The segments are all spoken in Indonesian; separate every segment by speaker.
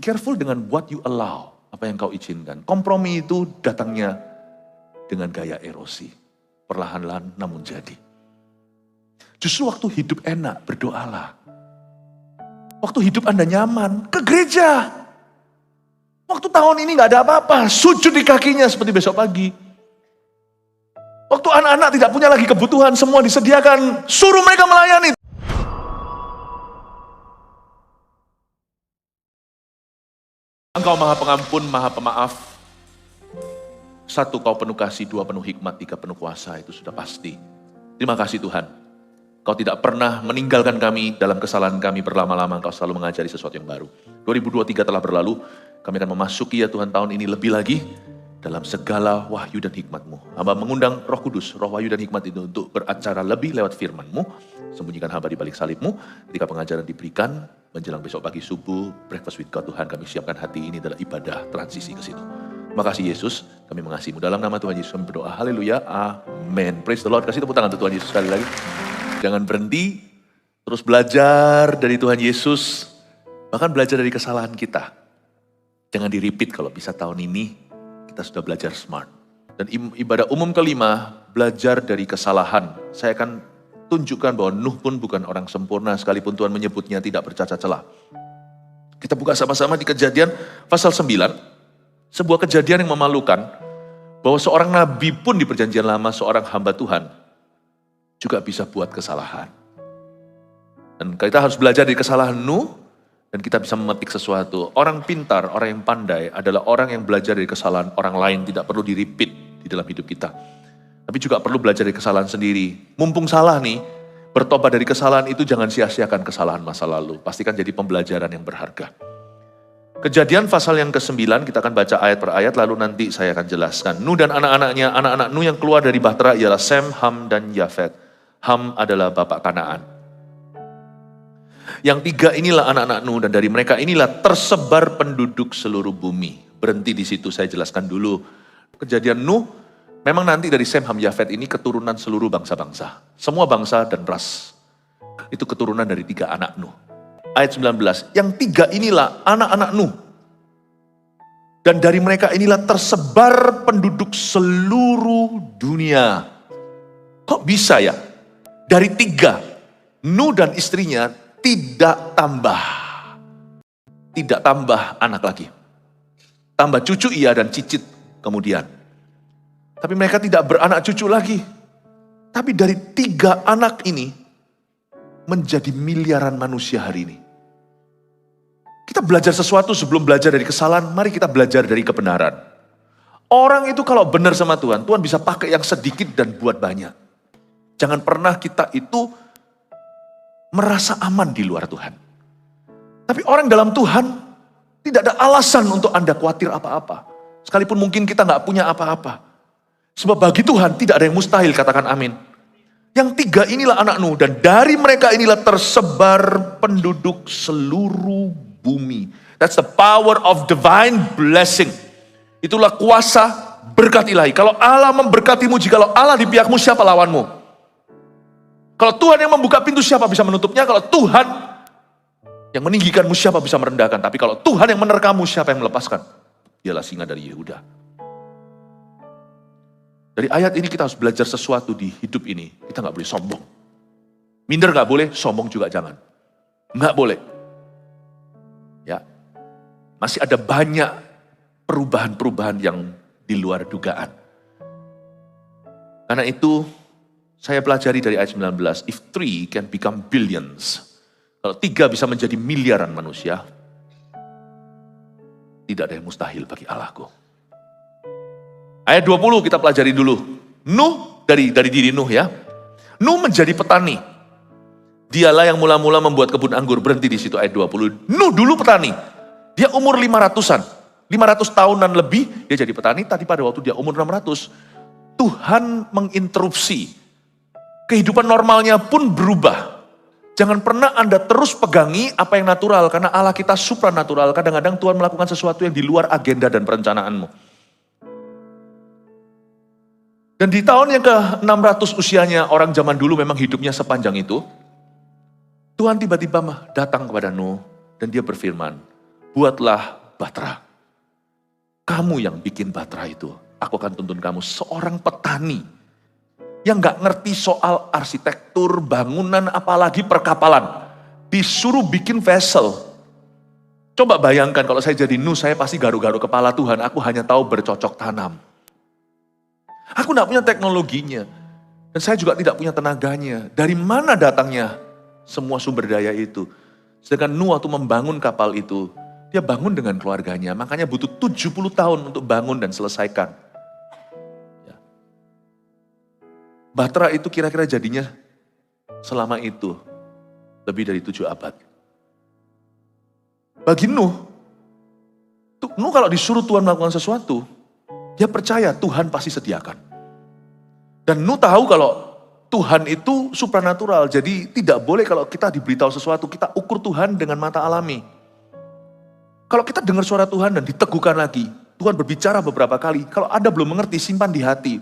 Speaker 1: careful dengan what you allow, apa yang kau izinkan. Kompromi itu datangnya dengan gaya erosi. Perlahan-lahan namun jadi. Justru waktu hidup enak, berdoalah. Waktu hidup Anda nyaman, ke gereja. Waktu tahun ini gak ada apa-apa, sujud di kakinya seperti besok pagi. Waktu anak-anak tidak punya lagi kebutuhan, semua disediakan, suruh mereka melayani. Engkau maha pengampun, maha pemaaf. 1, kau penuh kasih, 2, penuh hikmat, 3, penuh kuasa, itu sudah pasti. Terima kasih Tuhan. Kau tidak pernah meninggalkan kami dalam kesalahan kami berlama-lama, Engkau selalu mengajari sesuatu yang baru. 2023 telah berlalu, kami akan memasuki ya Tuhan tahun ini lebih lagi, dalam segala wahyu dan hikmat-Mu. Hamba mengundang Roh Kudus, Roh wahyu dan hikmat itu untuk beracara lebih lewat firman-Mu. Sembunyikan hamba di balik salib-Mu. Ketika pengajaran diberikan, menjelang besok pagi subuh, breakfast with God Tuhan, kami siapkan hati ini adalah ibadah transisi ke situ. Terima kasih Yesus, kami mengasihi-Mu. Dalam nama Tuhan Yesus kami berdoa, haleluya, amin. Praise the Lord, kasih tepuk tangan untuk Tuhan Yesus sekali lagi. Jangan berhenti, terus belajar dari Tuhan Yesus, bahkan belajar dari kesalahan kita. Jangan di-repeat kalau bisa tahun ini, kita sudah belajar smart. Dan ibadah umum kelima, belajar dari kesalahan. Saya akan tunjukkan bahwa Nuh pun bukan orang sempurna, sekalipun Tuhan menyebutnya tidak bercacat celah. Kita buka sama-sama di Kejadian pasal 9, sebuah kejadian yang memalukan, bahwa seorang nabi pun di perjanjian lama, seorang hamba Tuhan, juga bisa buat kesalahan. Dan kita harus belajar dari kesalahan Nuh, dan kita bisa memetik sesuatu. Orang pintar, orang yang pandai adalah orang yang belajar dari kesalahan orang lain, tidak perlu di-repeat di dalam hidup kita. Tapi juga perlu belajar dari kesalahan sendiri. Mumpung salah nih, bertobat dari kesalahan itu jangan sia-siakan kesalahan masa lalu. Pastikan jadi pembelajaran yang berharga. Kejadian pasal yang ke-9, kita akan baca ayat per ayat, lalu nanti saya akan jelaskan. Nuh dan anak-anaknya, anak-anak Nuh yang keluar dari Bahtera ialah Sem, Ham, dan Yafet. Ham adalah bapak Kanaan. Yang 3 inilah anak-anak Nuh, dan dari mereka inilah tersebar penduduk seluruh bumi. Berhenti di situ, saya jelaskan dulu. Kejadian Nuh, memang nanti dari Sem, Ham, Yafet ini keturunan seluruh bangsa-bangsa. Semua bangsa dan ras. Itu keturunan dari 3 anak Nuh. Ayat 19, yang 3 inilah anak-anak Nuh. Dan dari mereka inilah tersebar penduduk seluruh dunia. Kok bisa ya? Dari 3, Nuh dan istrinya tidak tambah. Tidak tambah anak lagi. Tambah cucu iya dan cicit kemudian. Tapi mereka tidak beranak cucu lagi. Tapi dari 3 anak ini menjadi miliaran manusia hari ini. Kita belajar sesuatu sebelum belajar dari kesalahan, mari kita belajar dari kebenaran. Orang itu kalau benar sama Tuhan, Tuhan bisa pakai yang sedikit dan buat banyak. Jangan pernah kita itu merasa aman di luar Tuhan. Tapi orang dalam Tuhan tidak ada alasan untuk Anda khawatir apa-apa. Sekalipun mungkin kita gak punya apa-apa. Sebab bagi Tuhan tidak ada yang mustahil, katakan amin. Yang 3 inilah anak Nuh, dan dari mereka inilah tersebar penduduk seluruh bumi. That's the power of divine blessing. Itulah kuasa berkat ilahi. Kalau Allah memberkatimu, jikalau Allah di pihakmu, siapa lawanmu? Kalau Tuhan yang membuka pintu, siapa bisa menutupnya? Kalau Tuhan yang meninggikanmu, siapa bisa merendahkan? Tapi kalau Tuhan yang menerkammu, siapa yang melepaskan? Dialah singa dari Yehuda. Dari ayat ini kita harus belajar sesuatu di hidup ini. Kita gak boleh sombong. Minder gak boleh, sombong juga jangan. Gak boleh. Ya, masih ada banyak perubahan-perubahan yang di luar dugaan. Karena itu, saya pelajari dari ayat 19, if 3 can become billions. Kalau 3 bisa menjadi miliaran manusia, tidak ada yang mustahil bagi Allahku. Ayat 20 kita pelajari dulu. Nuh, dari diri Nuh ya. Nuh menjadi petani. Dialah yang mula-mula membuat kebun anggur. Berhenti di situ ayat 20. Nuh dulu petani. Dia umur 500-an. 500 tahunan lebih dia jadi petani. Tadi pada waktu dia umur 600. Tuhan menginterupsi. Kehidupan normalnya pun berubah. Jangan pernah Anda terus pegangi apa yang natural. Karena Allah kita supranatural. Kadang-kadang Tuhan melakukan sesuatu yang di luar agenda dan perencanaanmu. Dan di tahun yang ke-600 usianya, orang zaman dulu memang hidupnya sepanjang itu. Tuhan tiba-tiba datang kepada Nuh dan dia berfirman, buatlah batra. Kamu yang bikin batra itu. Aku akan tuntun kamu seorang petani yang gak ngerti soal arsitektur, bangunan, apalagi perkapalan. Disuruh bikin vessel. Coba bayangkan kalau saya jadi Nuh, saya pasti garu-garu kepala Tuhan. Aku hanya tahu bercocok tanam. Aku gak punya teknologinya. Dan saya juga tidak punya tenaganya. Dari mana datangnya semua sumber daya itu? Sedangkan Nuh waktu membangun kapal itu, dia bangun dengan keluarganya. Makanya butuh 70 tahun untuk bangun dan selesaikan. Ya. Batra itu kira-kira jadinya selama itu lebih dari 7 abad. Bagi Nuh kalau disuruh Tuhan melakukan sesuatu, dia percaya Tuhan pasti sediakan. Dan Nuh tahu kalau Tuhan itu supranatural, jadi tidak boleh kalau kita diberitahu sesuatu, kita ukur Tuhan dengan mata alami. Kalau kita dengar suara Tuhan dan diteguhkan lagi, Tuhan berbicara beberapa kali, kalau Anda belum mengerti, simpan di hati.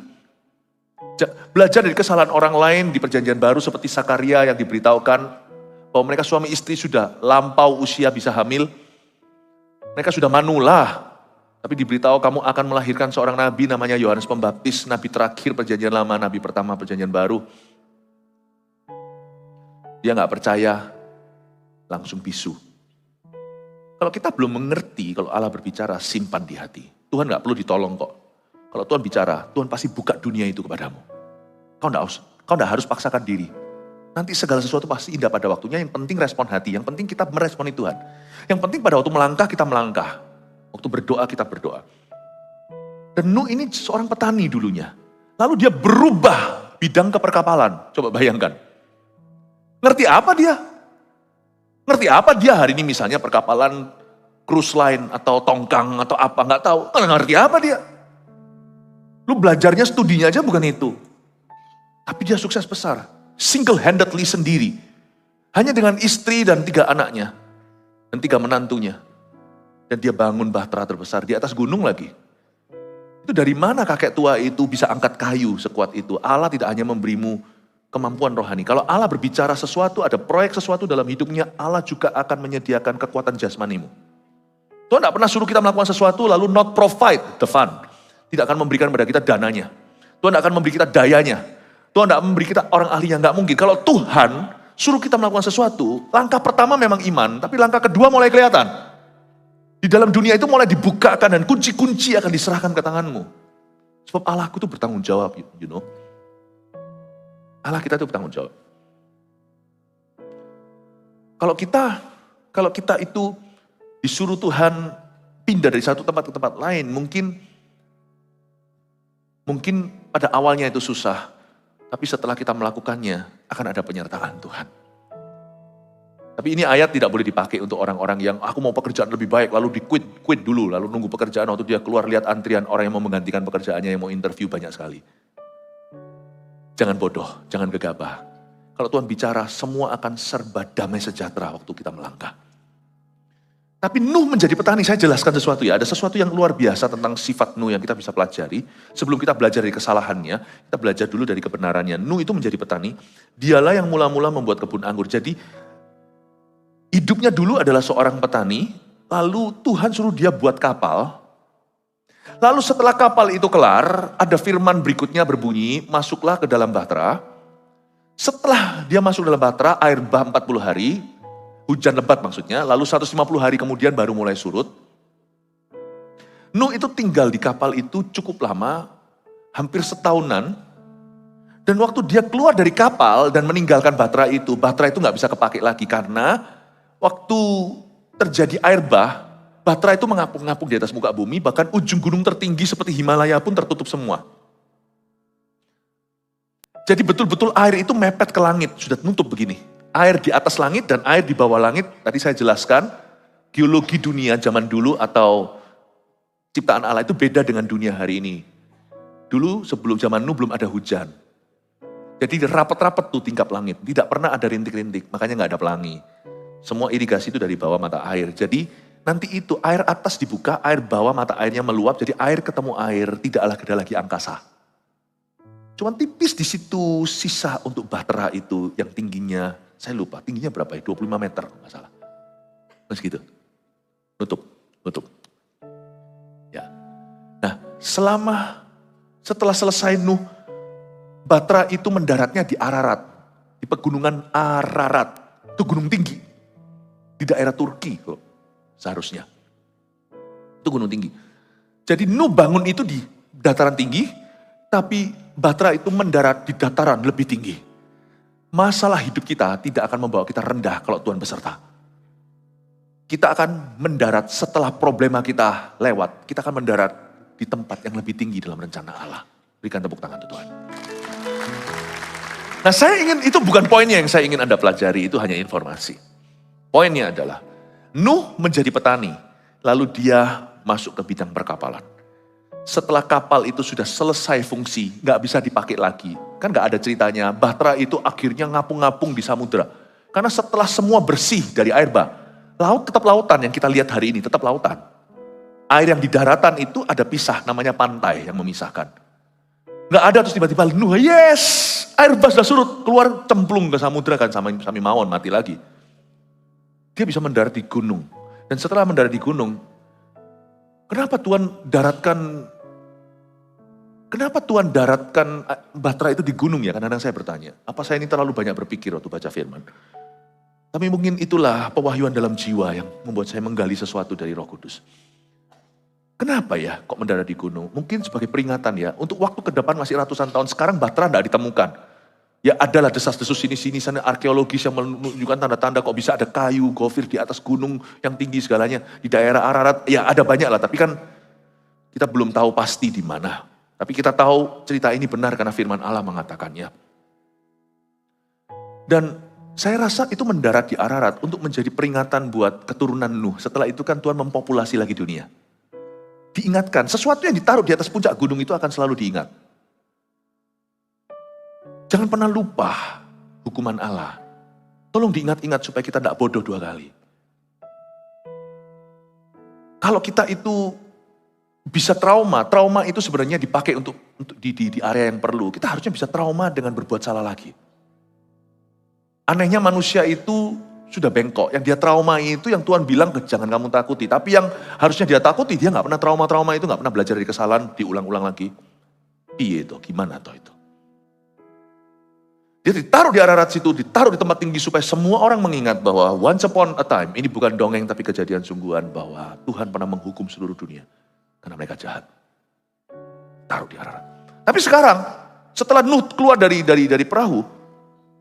Speaker 1: Belajar dari kesalahan orang lain di perjanjian baru seperti Sakaria yang diberitahukan bahwa mereka suami istri sudah lampau usia bisa hamil. Mereka sudah manula. Tapi diberitahu kamu akan melahirkan seorang nabi namanya Yohanes Pembaptis, nabi terakhir perjanjian lama, nabi pertama perjanjian baru. Dia gak percaya, langsung bisu. Kalau kita belum mengerti, kalau Allah berbicara, simpan di hati. Tuhan gak perlu ditolong kok. Kalau Tuhan bicara, Tuhan pasti buka dunia itu kepadamu. Kau gak harus paksakan diri. Nanti segala sesuatu pasti indah pada waktunya, yang penting respon hati, yang penting kita meresponi Tuhan. Yang penting pada waktu melangkah, kita melangkah. Waktu berdoa, kita berdoa. Dan Nuh ini seorang petani dulunya. Lalu dia berubah bidang ke perkapalan. Coba bayangkan. Ngerti apa dia? Ngerti apa dia hari ini misalnya perkapalan cruise line atau tongkang atau apa, nggak tahu. Nggak ngerti apa dia. Lu belajarnya studinya aja bukan itu. Tapi dia sukses besar. Single-handedly sendiri. Hanya dengan istri dan 3 anaknya. Dan 3 menantunya. Dan dia bangun bahtera terbesar di atas gunung lagi. Itu dari mana kakek tua itu bisa angkat kayu sekuat itu? Allah tidak hanya memberimu kemampuan rohani. Kalau Allah berbicara sesuatu, ada proyek sesuatu dalam hidupnya, Allah juga akan menyediakan kekuatan jasmanimu. Tuhan tidak pernah suruh kita melakukan sesuatu lalu not provide the fund. Tidak akan memberikan kepada kita dananya. Tuhan tidak akan memberi kita dayanya. Tuhan tidak memberi kita orang ahli yang nggak mungkin. Kalau Tuhan suruh kita melakukan sesuatu, langkah pertama memang iman, tapi langkah kedua mulai kelihatan. Di dalam dunia itu mulai dibukakan dan kunci-kunci akan diserahkan ke tanganmu. Sebab Allahku itu bertanggung jawab, you know. Allah kita itu bertanggung jawab. Kalau kita itu disuruh Tuhan pindah dari satu tempat ke tempat lain, mungkin pada awalnya itu susah, tapi setelah kita melakukannya akan ada penyertaan Tuhan. Tapi ini ayat tidak boleh dipakai untuk orang-orang yang aku mau pekerjaan lebih baik, lalu quit dulu, lalu nunggu pekerjaan waktu dia keluar lihat antrian orang yang mau menggantikan pekerjaannya, yang mau interview banyak sekali. Jangan bodoh, jangan gegabah. Kalau Tuhan bicara, semua akan serba damai sejahtera waktu kita melangkah. Tapi Nuh menjadi petani, saya jelaskan sesuatu ya. Ada sesuatu yang luar biasa tentang sifat Nuh yang kita bisa pelajari. Sebelum kita belajar dari kesalahannya, kita belajar dulu dari kebenarannya. Nuh itu menjadi petani, dialah yang mula-mula membuat kebun anggur. Jadi hidupnya dulu adalah seorang petani, lalu Tuhan suruh dia buat kapal. Lalu setelah kapal itu kelar, ada firman berikutnya berbunyi, masuklah ke dalam bahtera. Setelah dia masuk dalam bahtera, air bah 40 hari, hujan lebat maksudnya, lalu 150 hari kemudian baru mulai surut. Nuh itu tinggal di kapal itu cukup lama, hampir setahunan. Dan waktu dia keluar dari kapal dan meninggalkan bahtera itu gak bisa kepakai lagi karena waktu terjadi air bah, bahtera itu mengapung-ngapung di atas muka bumi, bahkan ujung gunung tertinggi seperti Himalaya pun tertutup semua. Jadi betul-betul air itu mepet ke langit, sudah nutup begini. Air di atas langit dan air di bawah langit, tadi saya jelaskan, geologi dunia zaman dulu atau ciptaan Allah itu beda dengan dunia hari ini. Dulu sebelum zaman Nuh belum ada hujan. Jadi rapat-rapat tuh tingkap langit, tidak pernah ada rintik-rintik, makanya gak ada pelangi. Semua irigasi itu dari bawah mata air. Jadi nanti itu air atas dibuka, air bawah mata airnya meluap, jadi air ketemu air, tidaklah ada lagi angkasa. Cuman tipis di situ sisa untuk bahtera itu yang tingginya, saya lupa tingginya berapa ya, 25 meter nggak salah. Mas gitu. Nutup. Ya. Nah, setelah selesai Nuh, Batra itu mendaratnya di Ararat, di pegunungan Ararat. Itu gunung tinggi di daerah Turki kok seharusnya. Itu gunung tinggi. Jadi Nuh bangun itu di dataran tinggi, tapi Batra itu mendarat di dataran lebih tinggi. Masalah hidup kita tidak akan membawa kita rendah kalau Tuhan beserta. Kita akan mendarat setelah problema kita lewat. Kita akan mendarat di tempat yang lebih tinggi dalam rencana Allah. Berikan tepuk tangan untuk Tuhan. Nah itu bukan poinnya yang saya ingin Anda pelajari, itu hanya informasi. Poinnya adalah, Nuh menjadi petani, lalu dia masuk ke bidang perkapalan. Setelah kapal itu sudah selesai fungsi, gak bisa dipakai lagi. Kan gak ada ceritanya, Batra itu akhirnya ngapung-ngapung di samudera. Karena setelah semua bersih dari air bah, laut tetap lautan yang kita lihat hari ini, tetap lautan. Air yang di daratan itu ada pisah, namanya pantai yang memisahkan. Gak ada terus tiba-tiba Nuh, yes! Air bah sudah surut, keluar cemplung ke samudera kan, Sami Mawon mati lagi. Dia bisa mendarat di gunung. Dan setelah mendarat di gunung, kenapa Tuhan daratkan Batra itu di gunung ya? Kadang-kadang saya bertanya, apa saya ini terlalu banyak berpikir waktu baca firman? Tapi mungkin itulah pewahyuan dalam jiwa yang membuat saya menggali sesuatu dari Roh Kudus. Kenapa ya kok mendarat di gunung? Mungkin sebagai peringatan ya, untuk waktu ke depan masih ratusan tahun, sekarang Batra tidak ditemukan. Ya adalah desas-desus sini-sini sana arkeologis yang menunjukkan tanda-tanda kok bisa ada kayu, gofir di atas gunung yang tinggi segalanya. Di daerah Ararat, ya ada banyak lah, tapi kan kita belum tahu pasti di mana. Tapi kita tahu cerita ini benar karena firman Allah mengatakannya. Dan saya rasa itu mendarat di Ararat untuk menjadi peringatan buat keturunan Nuh. Setelah itu kan Tuhan mempopulasi lagi dunia. Diingatkan, sesuatu yang ditaruh di atas puncak gunung itu akan selalu diingat. Jangan pernah lupa hukuman Allah. Tolong diingat-ingat supaya kita tidak bodoh dua kali. Kalau kita itu bisa trauma itu sebenarnya dipakai untuk di area yang perlu. Kita harusnya bisa trauma dengan berbuat salah lagi. Anehnya manusia itu sudah bengkok. Yang dia trauma itu yang Tuhan bilang jangan kamu takuti. Tapi yang harusnya dia takuti, dia gak pernah trauma itu, gak pernah belajar dari kesalahan, diulang-ulang lagi. Iya itu, gimana toh itu? Dia ditaruh di Ararat situ, ditaruh di tempat tinggi supaya semua orang mengingat bahwa once upon a time, ini bukan dongeng tapi kejadian sungguhan bahwa Tuhan pernah menghukum seluruh dunia. Karena mereka jahat. Taruh di Ararat. Tapi sekarang, setelah Nuh keluar dari perahu,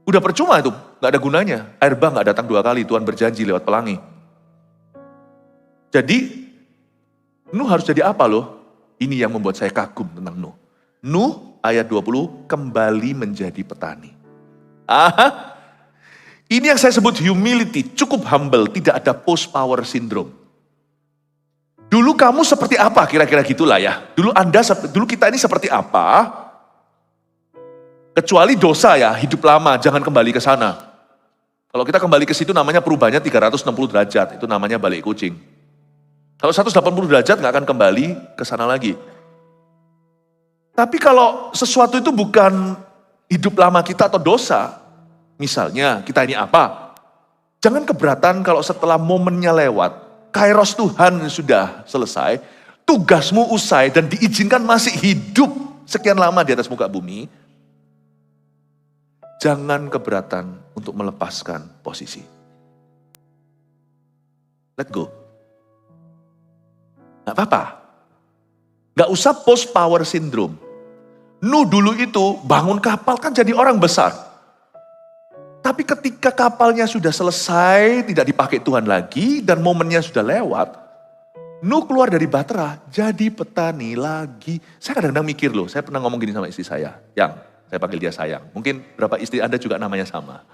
Speaker 1: udah percuma itu, gak ada gunanya. Air bah gak datang 2 kali, Tuhan berjanji lewat pelangi. Jadi, Nuh harus jadi apa loh? Ini yang membuat saya kagum tentang Nuh. Nuh ayat 20, kembali menjadi petani. Ini yang saya sebut humility, cukup humble, tidak ada post power syndrome. Dulu kamu seperti apa? Kira-kira gitulah ya. Dulu kita ini seperti apa? Kecuali dosa ya, hidup lama, jangan kembali ke sana. Kalau kita kembali ke situ namanya perubahannya 360 derajat, itu namanya balik kucing. Kalau 180 derajat nggak akan kembali ke sana lagi. Tapi kalau sesuatu itu bukan hidup lama kita atau dosa, misalnya kita ini apa? Jangan keberatan kalau setelah momennya lewat, kairos Tuhan sudah selesai, tugasmu usai dan diizinkan masih hidup sekian lama di atas muka bumi. Jangan keberatan untuk melepaskan posisi. Let go. Gak apa-apa. Gak usah post power syndrome. Nuh dulu itu bangun kapal kan jadi orang besar. Tapi ketika kapalnya sudah selesai, tidak dipakai Tuhan lagi, dan momennya sudah lewat, Nuh keluar dari Batra, jadi petani lagi. Saya kadang-kadang mikir loh, saya pernah ngomong gini sama istri saya, Yang, saya panggil dia sayang. Mungkin berapa istri Anda juga namanya sama.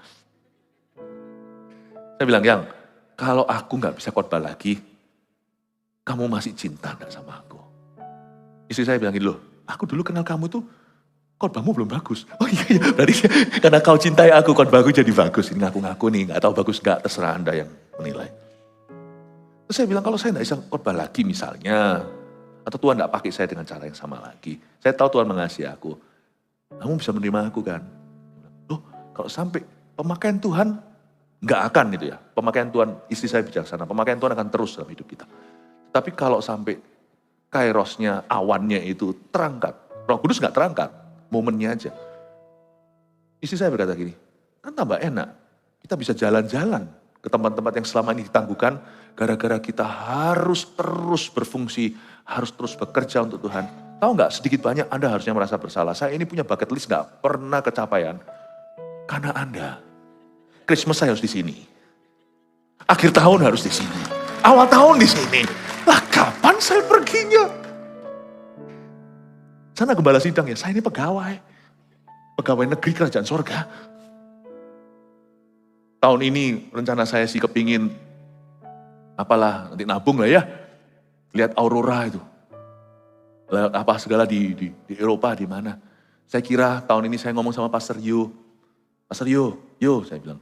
Speaker 1: Saya bilang, Yang, kalau aku gak bisa khotbah lagi, kamu masih cinta gak sama aku? Istri saya bilang gini, loh, aku dulu kenal kamu tuh, khotbahmu belum bagus. Oh iya, berarti karena kau cintai aku, khotbahku jadi bagus. Ini ngaku-ngaku nih, gak tahu bagus gak, terserah Anda yang menilai. Terus saya bilang, kalau saya gak bisa khotbah lagi misalnya, atau Tuhan gak pakai saya dengan cara yang sama lagi, saya tahu Tuhan mengasihi aku, kamu bisa menerima aku kan? Loh, kalau sampai pemakaian Tuhan Nggak akan itu ya. Pemakaian Tuhan, istri saya bijaksana, pemakaian Tuhan akan terus dalam hidup kita. Tapi kalau sampai kairosnya, awannya itu terangkat, Roh Kudus nggak terangkat, momennya aja. Istri saya berkata gini, kan tambah enak, kita bisa jalan-jalan ke tempat-tempat yang selama ini ditangguhkan, gara-gara kita harus terus berfungsi, harus terus bekerja untuk Tuhan. Tahu nggak, sedikit banyak Anda harusnya merasa bersalah. Saya ini punya bucket list nggak pernah kecapaian, karena Anda. Christmas saya harus di sini. Akhir tahun harus di sini. Awal tahun di sini. Lah kapan saya perginya? Sana gembala sidang ya, saya ini pegawai. Pegawai negeri kerajaan sorga. Tahun ini rencana saya sih kepingin, apalah nanti nabung lah ya. Lihat aurora itu. Lihat apa segala di Eropa, di mana. Saya kira tahun ini saya ngomong sama Pastor Yo. Pastor Yo, saya bilang.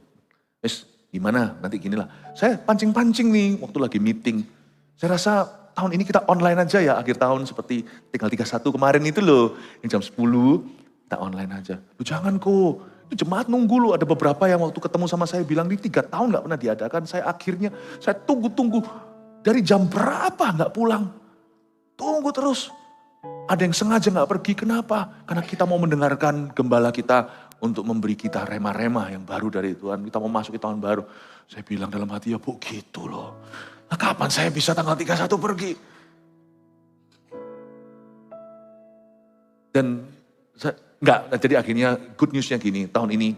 Speaker 1: Gimana? Nanti gini lah. Saya pancing-pancing nih waktu lagi meeting. Saya rasa tahun ini kita online aja ya, akhir tahun seperti tanggal 31 kemarin itu loh. Yang jam 10, kita online aja. Loh jangan kok, itu jemaat nunggu loh. Ada beberapa yang waktu ketemu sama saya bilang, ini 3 tahun gak pernah diadakan. Saya tunggu-tunggu. Dari jam berapa gak pulang. Tunggu terus. Ada yang sengaja gak pergi, kenapa? Karena kita mau mendengarkan gembala kita untuk memberi kita remah-remah yang baru dari Tuhan. Kita mau masuk ke tahun baru. Saya bilang dalam hati, ya Bu gitu loh. Nah kapan saya bisa tanggal 31 pergi? Dan jadi akhirnya good newsnya gini, tahun ini,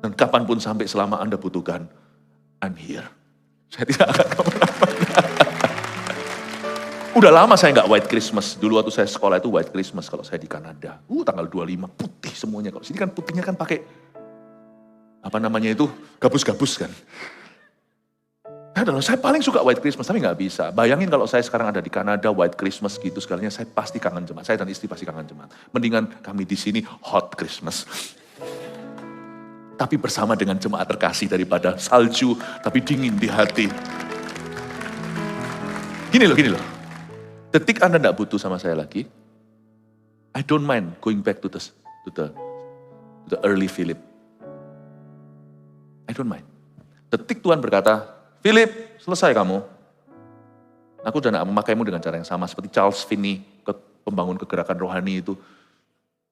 Speaker 1: dan kapanpun sampai selama Anda butuhkan, I'm here. Saya tidak akan kemana-mana. Udah lama saya nggak white Christmas. Dulu waktu saya sekolah itu white Christmas kalau saya di Kanada. Tanggal 25 putih semuanya. Kalau sini kan putihnya kan pakai apa namanya itu gabus-gabus kan. Saya paling suka white Christmas tapi nggak bisa. Bayangin kalau saya sekarang ada di Kanada white Christmas gitu sekalinya, saya pasti kangen jemaat. Saya dan istri pasti kangen jemaat. Mendingan kami di sini hot Christmas. Tapi bersama dengan jemaat terkasih daripada salju tapi dingin di hati. Gini loh. Detik Anda tidak butuh sama saya lagi, I don't mind going back to the early Philip. I don't mind. Detik Tuhan berkata, Philip, selesai kamu. Aku udah tidak memakaimu dengan cara yang sama seperti Charles Finney, pembangun kegerakan rohani itu.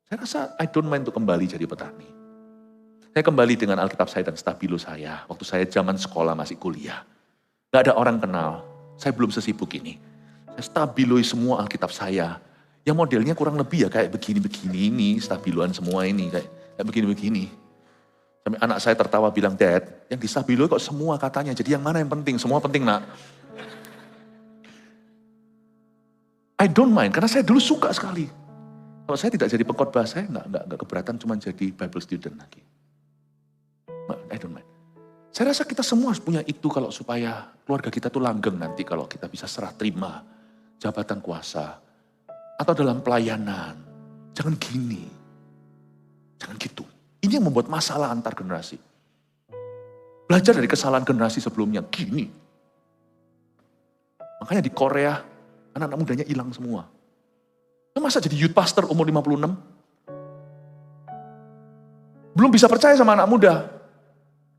Speaker 1: Saya rasa I don't mind untuk kembali jadi petani. Saya kembali dengan Alkitab saya dan stabilo saya. Waktu saya zaman sekolah masih kuliah. Gak ada orang kenal. Saya belum sesibuk ini. Saya stabiloi semua Alkitab saya. Yang modelnya kurang lebih ya kayak begini-begini ini. Stabiloan semua ini kayak begini-begini. Sampai anak saya tertawa bilang, Dad, yang distabiloi kok semua katanya. Jadi yang mana yang penting? Semua penting nak. I don't mind, karena saya dulu suka sekali. Kalau saya tidak jadi pengkhotbah, saya nggak keberatan cuma jadi Bible student lagi. I don't mind. Saya rasa kita semua harus punya itu kalau supaya keluarga kita tuh langgeng nanti kalau kita bisa serah terima jabatan kuasa atau dalam pelayanan. Jangan gini. Jangan gitu. Ini yang membuat masalah antar generasi. Belajar dari kesalahan generasi sebelumnya. Gini. Makanya di Korea, anak-anak mudanya hilang semua. Masa jadi youth pastor umur 56? Belum bisa percaya sama anak muda.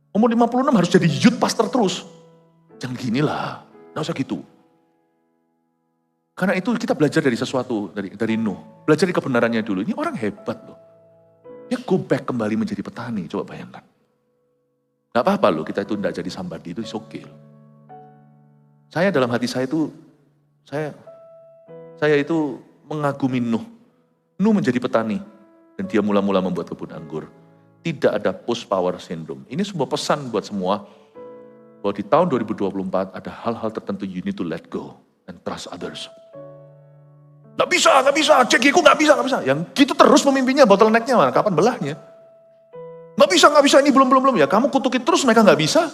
Speaker 1: Umur 56 harus jadi youth pastor terus. Jangan ginilah. Nggak usah gitu. Karena itu kita belajar dari sesuatu, dari Nuh. Belajar dari kebenarannya dulu. Ini orang hebat loh. Dia go back kembali menjadi petani, coba bayangkan. Gak apa-apa loh, kita itu tidak jadi somebody, itu oke. Saya dalam hati saya itu, saya itu mengagumi Nuh. Nuh menjadi petani, dan dia mula-mula membuat kebun anggur. Tidak ada post power syndrome. Ini sebuah pesan buat semua, bahwa di tahun 2024 ada hal-hal tertentu you need to let go, and trust others. Gak bisa, cekiku gak bisa. Yang gitu terus pemimpinnya, bottleneck-nya mana? Kapan belahnya? Gak bisa, ini belum. Ya kamu kutukin terus mereka gak bisa.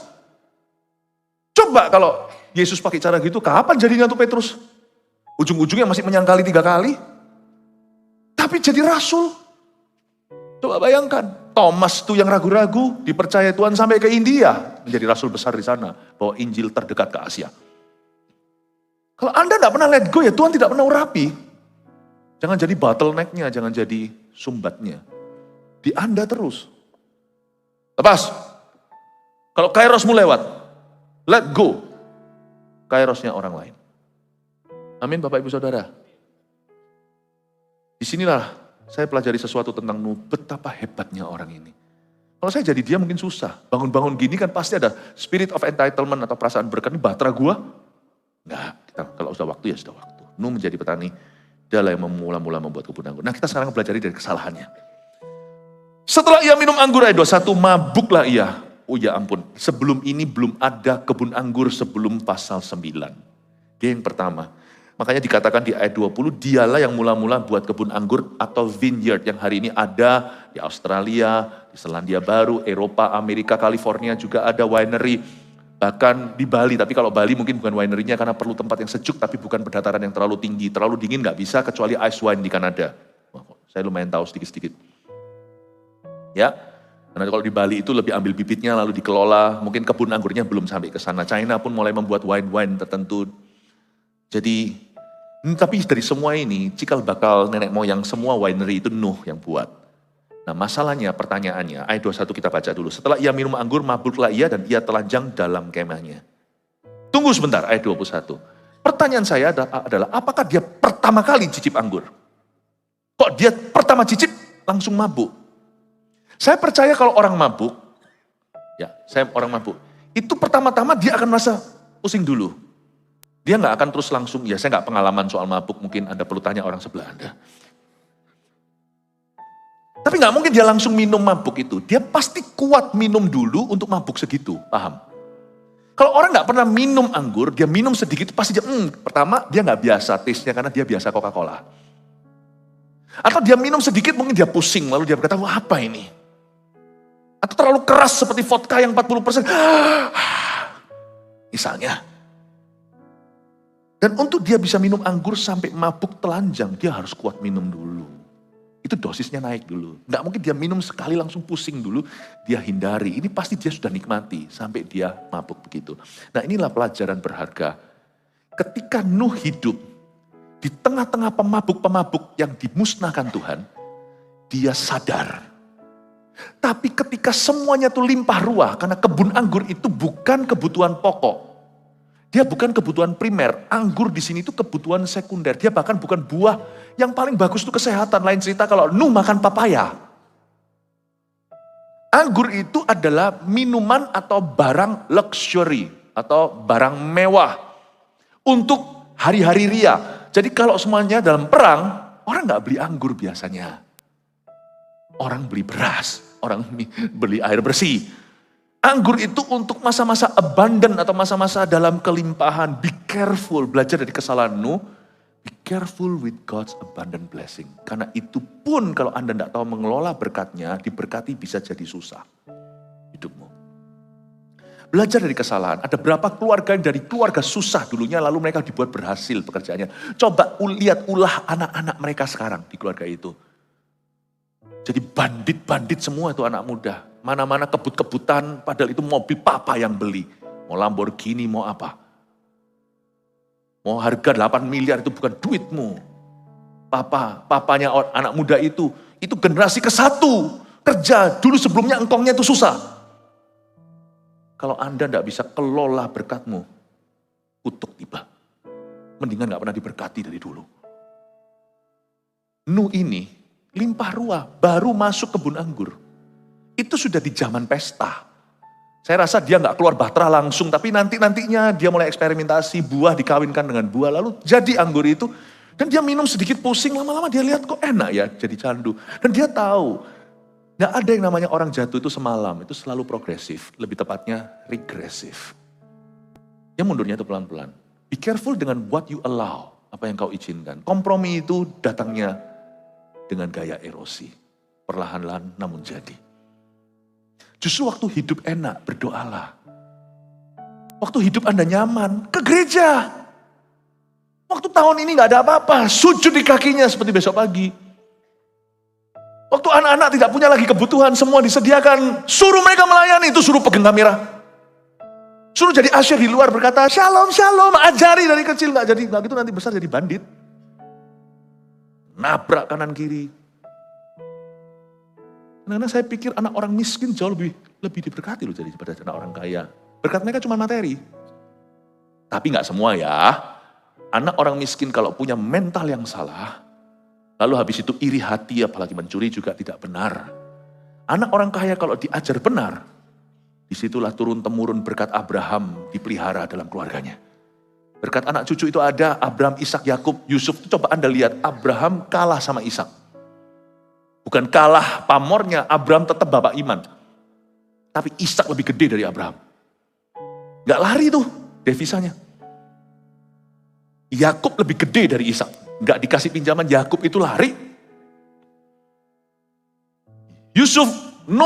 Speaker 1: Coba kalau Yesus pakai cara gitu, kapan jadinya tuh Petrus? Ujung-ujungnya masih menyangkali 3 kali. Tapi jadi rasul. Coba bayangkan, Thomas tuh yang ragu-ragu, dipercaya Tuhan sampai ke India. Menjadi rasul besar di sana, bawa Injil terdekat ke Asia. Kalau Anda gak pernah let go ya Tuhan tidak pernah urapi. Jangan jadi bottleneck-nya, jangan jadi sumbatnya. Di Anda terus. Lepas. Kalau kairosmu lewat, let go kairosnya orang lain. Amin Bapak Ibu Saudara. Disinilah saya pelajari sesuatu tentang Nuh, betapa hebatnya orang ini. Kalau saya jadi dia mungkin susah. Bangun-bangun gini kan pasti ada spirit of entitlement atau perasaan berkat. Ini batra gua. Enggak, kalau sudah waktu ya sudah waktu. Nuh menjadi petani, dialah yang mula-mula membuat kebun anggur. Nah kita sekarang pelajari dari kesalahannya. Setelah ia minum anggur ayat 21, mabuklah ia. Oh ya ampun, sebelum ini belum ada kebun anggur sebelum pasal 9. Dia yang pertama. Makanya dikatakan di ayat 20, dialah yang mula-mula buat kebun anggur atau vineyard yang hari ini ada di Australia, di Selandia Baru, Eropa, Amerika, California juga ada winery. Bahkan di Bali, tapi kalau Bali mungkin bukan winery-nya karena perlu tempat yang sejuk tapi bukan pendataran yang terlalu tinggi. Terlalu dingin nggak bisa kecuali ice wine di Kanada. Saya lumayan tahu sedikit-sedikit. Ya, karena kalau di Bali itu lebih ambil bibitnya lalu dikelola, mungkin kebun anggurnya belum sampai ke sana. China pun mulai membuat wine-wine tertentu. Jadi, tapi dari semua ini, cikal bakal nenek moyang semua winery itu Nuh yang buat. Nah masalahnya, pertanyaannya, ayat 21 kita baca dulu. Setelah ia minum anggur, mabuklah ia dan ia telanjang dalam kemahnya. Tunggu sebentar, ayat 21. Pertanyaan saya adalah, apakah dia pertama kali cicip anggur? Kok dia pertama cicip langsung mabuk? Saya percaya kalau orang mabuk, itu pertama-tama dia akan merasa pusing dulu. Dia nggak akan terus langsung, ya saya nggak pengalaman soal mabuk, mungkin Anda perlu tanya orang sebelah Anda. Tapi nggak mungkin dia langsung minum mabuk itu, dia pasti kuat minum dulu untuk mabuk segitu, paham? Kalau orang nggak pernah minum anggur, dia minum sedikit, pasti dia, pertama dia nggak biasa taste-nya karena dia biasa Coca-Cola. Atau dia minum sedikit mungkin dia pusing, lalu dia berkata, wah apa ini? Atau terlalu keras seperti vodka yang 40%. Misalnya. Dan untuk dia bisa minum anggur sampai mabuk telanjang, dia harus kuat minum dulu. Itu dosisnya naik dulu. Nggak mungkin dia minum sekali langsung pusing dulu, dia hindari. Ini pasti dia sudah nikmati sampai dia mabuk begitu. Nah inilah pelajaran berharga. Ketika Nuh hidup di tengah-tengah pemabuk-pemabuk yang dimusnahkan Tuhan, dia sadar. Tapi ketika semuanya itu limpah ruah, karena kebun anggur itu bukan kebutuhan pokok. Dia bukan kebutuhan primer. Anggur di sini itu kebutuhan sekunder. Dia bahkan bukan buah yang paling bagus itu kesehatan. Lain cerita kalau Nuh makan papaya. Anggur itu adalah minuman atau barang luxury atau barang mewah untuk hari-hari ria. Jadi kalau semuanya dalam perang, orang nggak beli anggur biasanya. Orang beli beras, orang beli air bersih. Anggur itu untuk masa-masa abundant atau masa-masa dalam kelimpahan. Be careful, belajar dari kesalahan Nuh. Be careful with God's abundant blessing. Karena itu pun kalau Anda tidak tahu mengelola berkatnya, diberkati bisa jadi susah hidupmu. Belajar dari kesalahan. Ada berapa keluarga yang dari keluarga susah dulunya, lalu mereka dibuat berhasil pekerjaannya. Coba lihat ulah anak-anak mereka sekarang di keluarga itu. Jadi bandit-bandit semua itu anak muda. Mana-mana kebut-kebutan, padahal itu mobil papa yang beli. Mau Lamborghini, mau apa. Mau harga 8 miliar itu bukan duitmu. Papanya anak muda itu generasi ke-1. Kerja, dulu sebelumnya engkongnya itu susah. Kalau Anda tidak bisa kelola berkatmu, kutuk tiba. Mendingan gak pernah diberkati dari dulu. Nuh ini, limpah ruah, baru masuk kebun anggur. Itu sudah di zaman pesta. Saya rasa dia nggak keluar batra langsung, tapi nantinya dia mulai eksperimentasi, buah dikawinkan dengan buah, lalu jadi anggur itu. Dan dia minum sedikit pusing, lama-lama dia lihat kok enak ya, jadi candu. Dan dia tahu, nggak ada yang namanya orang jatuh itu semalam, itu selalu progresif, lebih tepatnya regresif. Ya mundurnya itu pelan-pelan. Be careful dengan what you allow, apa yang kau izinkan. Kompromi itu datangnya dengan gaya erosi. Perlahan-lahan namun jadi. Justru waktu hidup enak, berdoalah. Waktu hidup Anda nyaman, ke gereja. Waktu tahun ini gak ada apa-apa, sujud di kakinya seperti besok pagi. Waktu anak-anak tidak punya lagi kebutuhan, semua disediakan. Suruh mereka melayani, itu suruh pegang kamera. Suruh jadi asyir di luar berkata, shalom, shalom, ajari dari kecil. Gak gitu nanti besar jadi bandit. Nabrak kanan kiri. Karena saya pikir anak orang miskin jauh lebih lebih diberkati loh jadi daripada anak orang kaya. Berkat mereka cuma materi. Tapi nggak semua ya. Anak orang miskin kalau punya mental yang salah, lalu habis itu iri hati apalagi mencuri juga tidak benar. Anak orang kaya kalau diajar benar, disitulah turun-temurun berkat Abraham dipelihara dalam keluarganya. Berkat anak cucu itu ada, Abraham, Ishak, Yakub, Yusuf. Coba Anda lihat, Abraham kalah sama Ishak. Bukan kalah pamornya, Abraham tetap bapak iman. Tapi Ishak lebih gede dari Abraham. Gak lari tuh devisanya. Yakub lebih gede dari Ishak. Gak dikasih pinjaman, Yakub itu lari. Yusuf 0.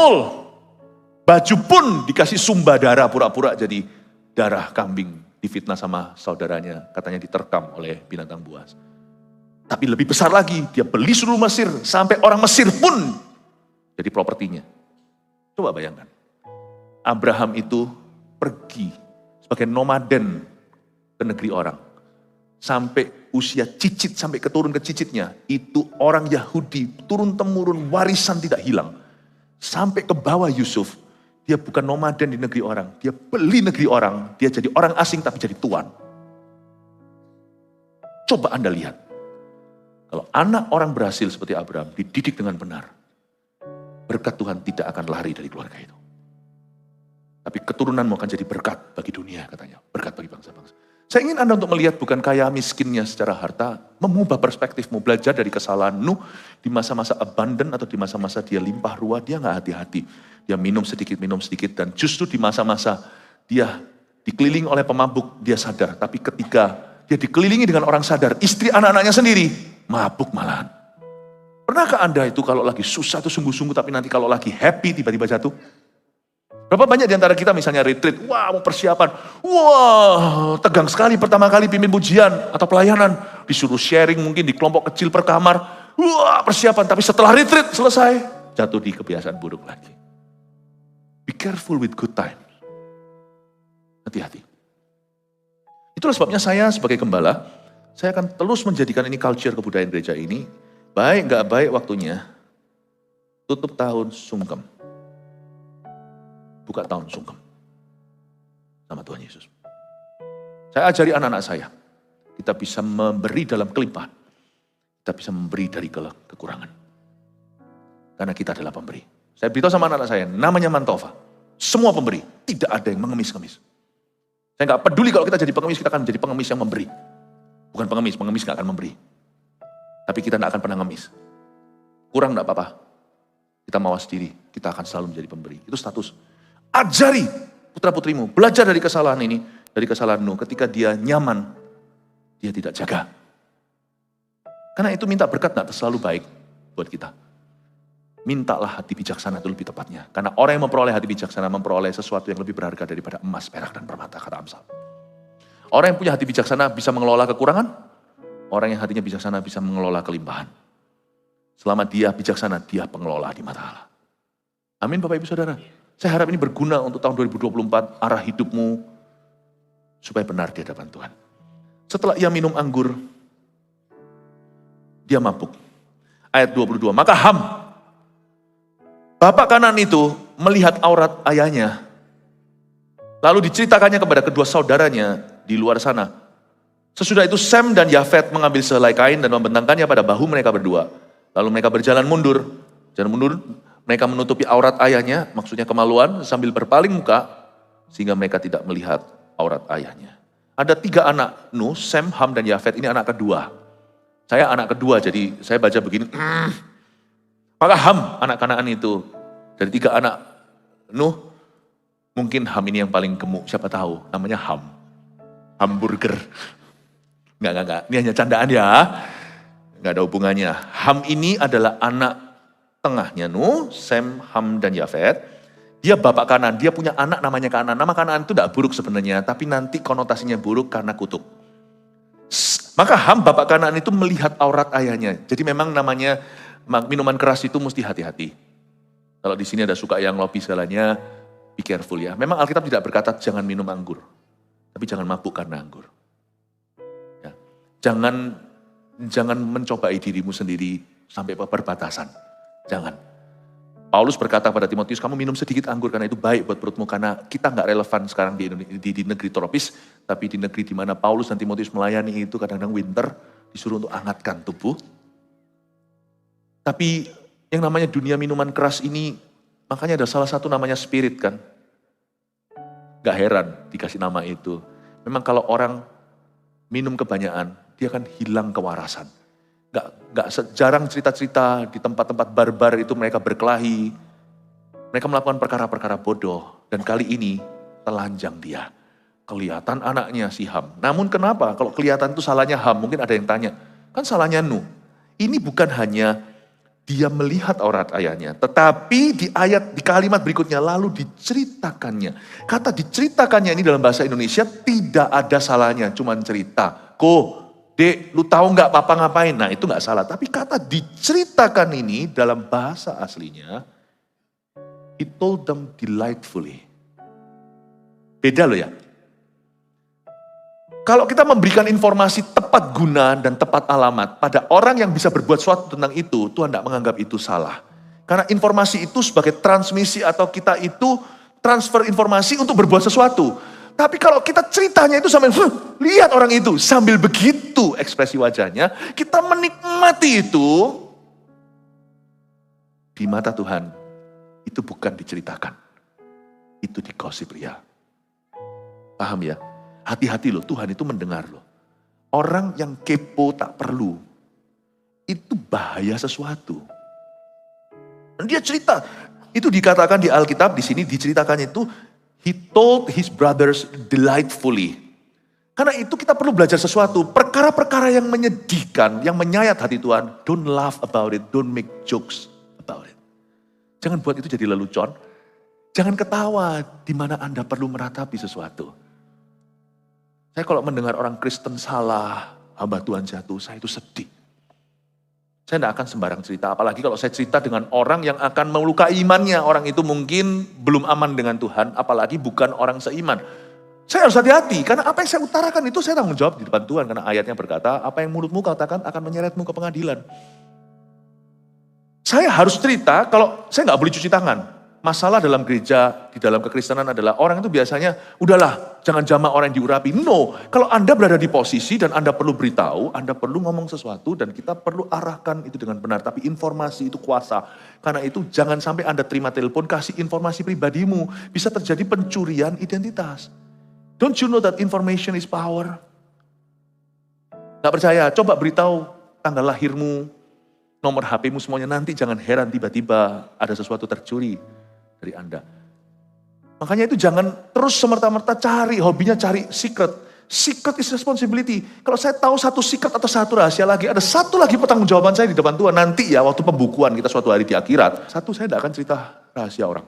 Speaker 1: Baju pun dikasih sumba darah, pura-pura jadi darah kambing. Difitnah sama saudaranya, katanya diterkam oleh binatang buas. Tapi lebih besar lagi, dia beli seluruh Mesir. Sampai orang Mesir pun jadi propertinya. Coba bayangkan. Abraham itu pergi sebagai nomaden ke negeri orang. Sampai usia cicit, sampai keturun ke cicitnya. Itu orang Yahudi, turun-temurun, warisan tidak hilang. Sampai ke bawah Yusuf, dia bukan nomaden di negeri orang. Dia beli negeri orang, dia jadi orang asing tapi jadi tuan. Coba Anda lihat. Kalau anak orang berhasil seperti Abraham, dididik dengan benar. Berkat Tuhan tidak akan lari dari keluarga itu. Tapi keturunanmu akan jadi berkat bagi dunia katanya. Berkat bagi bangsa-bangsa. Saya ingin Anda untuk melihat bukan kaya miskinnya secara harta. Mengubah perspektifmu. Belajar dari kesalahan Nuh. Di masa-masa abundant atau di masa-masa dia limpah ruah. Dia gak hati-hati. Dia minum sedikit. Dan justru di masa-masa dia dikelilingi oleh pemabuk. Dia sadar. Tapi ketika dia dikelilingi dengan orang sadar. Istri anak-anaknya sendiri. Mabuk malahan. Pernahkah Anda itu kalau lagi susah itu sungguh-sungguh. Tapi nanti kalau lagi happy tiba-tiba jatuh? Berapa banyak di antara kita misalnya retreat, wah mau persiapan, wah tegang sekali pertama kali pimpin pujian atau pelayanan, disuruh sharing mungkin di kelompok kecil per kamar, wah persiapan, tapi setelah retreat selesai, jatuh di kebiasaan buruk lagi. Be careful with good time. Hati-hati. Itulah sebabnya saya sebagai gembala, saya akan terus menjadikan ini culture kebudayaan gereja ini, baik gak baik waktunya, tutup tahun sungkem. Buka tahun sungkem sama Tuhan Yesus. Saya ajari anak-anak saya, kita bisa memberi dalam kelimpahan, kita bisa memberi dari kekurangan. Karena kita adalah pemberi. Saya beritahu sama anak-anak saya, namanya Mantova. Semua pemberi, tidak ada yang mengemis-ngemis. Saya gak peduli kalau kita jadi pengemis, kita akan menjadi pengemis yang memberi. Bukan pengemis gak akan memberi. Tapi kita gak akan pernah ngemis. Kurang gak apa-apa. Kita mawas diri, kita akan selalu menjadi pemberi. Itu status. Ajari putra-putrimu, belajar dari kesalahan ini, dari kesalahan Nuh. Ketika dia nyaman, dia tidak jaga. Karena itu minta berkat gak selalu baik buat kita. Mintalah hati bijaksana itu lebih tepatnya. Karena orang yang memperoleh hati bijaksana memperoleh sesuatu yang lebih berharga daripada emas, perak, dan permata, kata Amsal. Orang yang punya hati bijaksana bisa mengelola kekurangan. Orang yang hatinya bijaksana bisa mengelola kelimpahan. Selama dia bijaksana, dia pengelola di mata Allah. Amin Bapak Ibu Saudara. Saya harap ini berguna untuk tahun 2024, arah hidupmu supaya benar di hadapan Tuhan. Setelah ia minum anggur, dia mabuk. Ayat 22, maka Ham, bapak Kanaan itu melihat aurat ayahnya. Lalu diceritakannya kepada kedua saudaranya di luar sana. Sesudah itu Sem dan Yafet mengambil sehelai kain dan membentangkannya pada bahu mereka berdua. Lalu mereka berjalan mundur. Mereka menutupi aurat ayahnya, maksudnya kemaluan, sambil berpaling muka, sehingga mereka tidak melihat aurat ayahnya. Ada 3 anak Nuh, Sem, Ham, dan Yafet, ini anak kedua. Saya anak kedua, jadi saya baca begini. Maka Ham, anak Kanaan itu, dari 3 anak Nuh, mungkin Ham ini yang paling gemuk, siapa tahu, namanya Ham. Hamburger. Enggak, ini hanya candaan ya. Enggak ada hubungannya. Ham ini adalah anak tengahnya Nuh, Sem, Ham, dan Yafet. Dia bapak Kanaan, dia punya anak namanya Kanaan. Nama Kanaan itu tidak buruk sebenarnya, tapi nanti konotasinya buruk karena kutuk. Maka Ham, bapak Kanaan itu melihat aurat ayahnya. Jadi memang namanya minuman keras itu mesti hati-hati. Kalau di sini ada suka yang lopi segalanya, be careful ya. Memang Alkitab tidak berkata jangan minum anggur, tapi jangan mabuk karena anggur. Ya. Jangan mencobai dirimu sendiri sampai perbatasan. Jangan. Paulus berkata pada Timotius, kamu minum sedikit anggur karena itu baik buat perutmu. Karena kita nggak relevan sekarang di negeri tropis, tapi di negeri di mana Paulus dan Timotius melayani itu kadang-kadang winter, disuruh untuk hangatkan tubuh. Tapi yang namanya dunia minuman keras ini, makanya ada salah satu namanya spirit kan. Gak heran dikasih nama itu. Memang kalau orang minum kebanyakan, dia akan hilang kewarasan. Jarang cerita-cerita di tempat-tempat barbar itu mereka berkelahi. Mereka melakukan perkara-perkara bodoh. Dan kali ini telanjang dia. Kelihatan anaknya si Ham. Namun kenapa? Kalau kelihatan itu salahnya Ham, mungkin ada yang tanya. Kan salahnya Nuh. Ini bukan hanya dia melihat aurat ayahnya, tetapi di kalimat berikutnya lalu diceritakannya. Kata diceritakannya ini dalam bahasa Indonesia tidak ada salahnya, cuman cerita. Dek, lu tahu nggak papa ngapain? Nah itu nggak salah. Tapi kata diceritakan ini dalam bahasa aslinya, he told them delightfully. Beda loh ya. Kalau kita memberikan informasi tepat guna dan tepat alamat pada orang yang bisa berbuat sesuatu tentang itu, Tuhan tidak menganggap itu salah. Karena informasi itu sebagai transmisi atau kita itu transfer informasi untuk berbuat sesuatu. Tapi kalau kita ceritanya itu sambil, lihat orang itu, sambil begitu ekspresi wajahnya, kita menikmati itu, di mata Tuhan, itu bukan diceritakan. Itu digosip ria. Paham ya? Hati-hati loh, Tuhan itu mendengar loh. Orang yang kepo tak perlu, itu bahaya sesuatu. Dan dia cerita, itu dikatakan di Alkitab, di sini diceritakan itu, he told his brothers delightfully. Karena itu kita perlu belajar sesuatu, perkara-perkara yang menyedihkan, yang menyayat hati Tuhan, don't laugh about it, don't make jokes about it. Jangan buat itu jadi lelucon, jangan ketawa di mana Anda perlu meratapi sesuatu. Saya kalau mendengar orang Kristen salah, hamba Tuhan jatuh, saya itu sedih. Saya tidak akan sembarang cerita, apalagi kalau saya cerita dengan orang yang akan melukai imannya. Orang itu mungkin belum aman dengan Tuhan, apalagi bukan orang seiman. Saya harus hati-hati, karena apa yang saya utarakan itu saya tanggung jawab di depan Tuhan. Karena ayatnya berkata, apa yang mulutmu katakan akan menyeretmu ke pengadilan. Saya harus cerita kalau saya nggak boleh cuci tangan. Masalah dalam gereja, di dalam kekristenan adalah orang itu biasanya, udahlah jangan jamak orang yang diurapi. No, kalau Anda berada di posisi dan Anda perlu beritahu, Anda perlu ngomong sesuatu dan kita perlu arahkan itu dengan benar. Tapi informasi itu kuasa. Karena itu jangan sampai Anda terima telepon, kasih informasi pribadimu. Bisa terjadi pencurian identitas. Don't you know that information is power? Gak percaya, coba beritahu tanggal lahirmu, nomor HP-mu semuanya. Nanti jangan heran tiba-tiba ada sesuatu tercuri dari Anda. Makanya itu jangan terus semerta-merta cari, hobinya cari secret. Secret is responsibility. Kalau saya tahu satu secret atau satu rahasia lagi, ada satu lagi pertanggungjawaban saya di depan Tuhan. Nanti ya waktu pembukuan kita suatu hari di akhirat. Satu, saya tidak akan cerita rahasia orang.